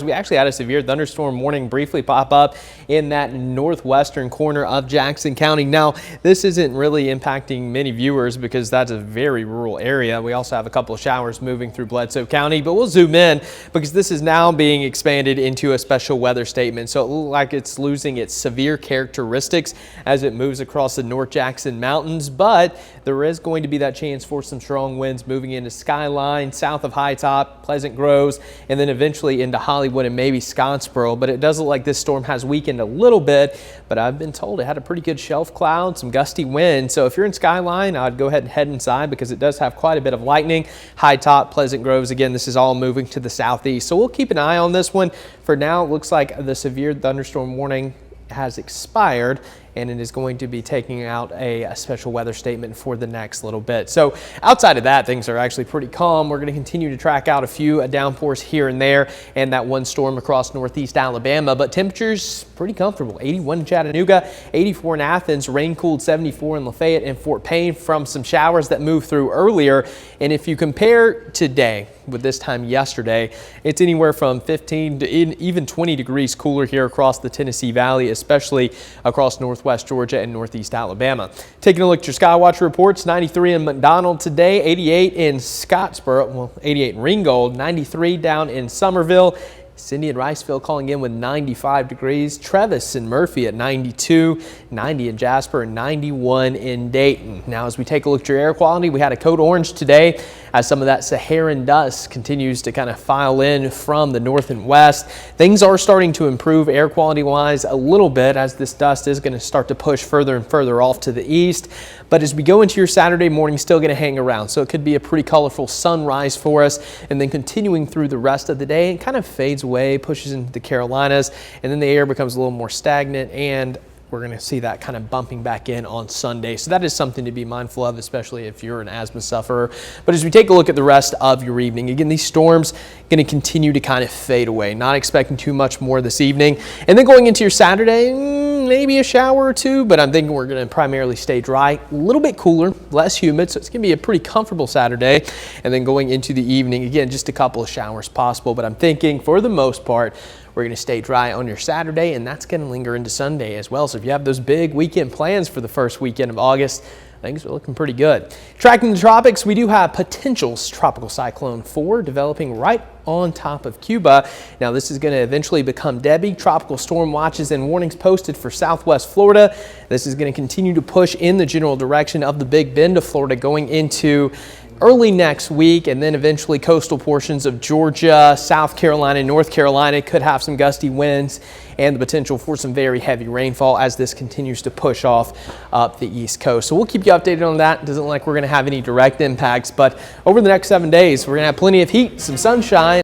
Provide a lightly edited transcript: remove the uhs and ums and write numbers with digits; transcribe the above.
We actually had a severe thunderstorm warning briefly pop up in that northwestern corner of Jackson County. Now, this isn't really impacting many viewers because that's a very rural area. We also have a couple of showers moving through Bledsoe County, but we'll zoom in because this is now being expanded into a special weather statement. So it looks like it's losing its severe characteristics as it moves across the North Jackson Mountains, but there is going to be that chance for some strong winds moving into Skyline, south of High Top, Pleasant Groves, and then eventually into Hollywood and maybe Scottsboro. But it does look like this storm has weakened a little bit, but I've been told it had a pretty good shelf cloud, some gusty wind. So if you're in Skyline, I'd go ahead and head inside because it does have quite a bit of lightning. High Top, Pleasant Groves, again, this is all moving to the southeast. So we'll keep an eye on this one. For now, it looks like the severe thunderstorm warning has expired, and it is going to be taking out a special weather statement for the next little bit. So outside of that, things are actually pretty calm. We're going to continue to track out a few downpours here and there and that one storm across northeast Alabama, but temperatures pretty comfortable. 81 in Chattanooga, 84 in Athens, rain-cooled 74 in Lafayette and Fort Payne from some showers that moved through earlier. And if you compare today with this time yesterday, it's anywhere from 15 to even 20 degrees cooler here across the Tennessee Valley, especially across northwest Georgia and northeast Alabama. Taking a look at your Skywatch reports, 93 in McDonald today, 88 in Scottsboro, well, 88 in Ringgold, 93 down in Summerville. Cindy in Riceville calling in with 95 degrees. Travis and Murphy at 92, 90 in Jasper, and 91 in Dayton. Now, as we take a look at your air quality, we had a code orange today as some of that Saharan dust continues to kind of file in from the north and west. Things are starting to improve air quality wise a little bit as this dust is going to start to push further and further off to the east. But as we go into your Saturday morning, still going to hang around. So it could be a pretty colorful sunrise for us, and then continuing through the rest of the day, it kind of fades away, pushes into the Carolinas, and then the air becomes a little more stagnant, and we're going to see that kind of bumping back in on Sunday. So that is something to be mindful of, especially if you're an asthma sufferer. But as we take a look at the rest of your evening, again, these storms going to continue to kind of fade away. Not expecting too much more this evening. And then going into your Saturday, maybe a shower or two, but I'm thinking we're going to primarily stay dry, a little bit cooler, less humid. So it's going to be a pretty comfortable Saturday. And then going into the evening, again, just a couple of showers possible. But I'm thinking for the most part, we're going to stay dry on your Saturday, and that's going to linger into Sunday as well. So if you have those big weekend plans for the first weekend of August, things are looking pretty good. Tracking the tropics, we do have potential Tropical Cyclone 4 developing right on top of Cuba. Now, this is going to eventually become Debbie. Tropical storm watches and warnings posted for southwest Florida. This is going to continue to push in the general direction of the Big Bend of Florida going into early next week, and then eventually coastal portions of Georgia, South Carolina, North Carolina could have some gusty winds and the potential for some very heavy rainfall as this continues to push off up the East Coast. So we'll keep you updated on that. It doesn't look like we're going to have any direct impacts, but over the next 7 days, we're going to have plenty of heat, some sunshine.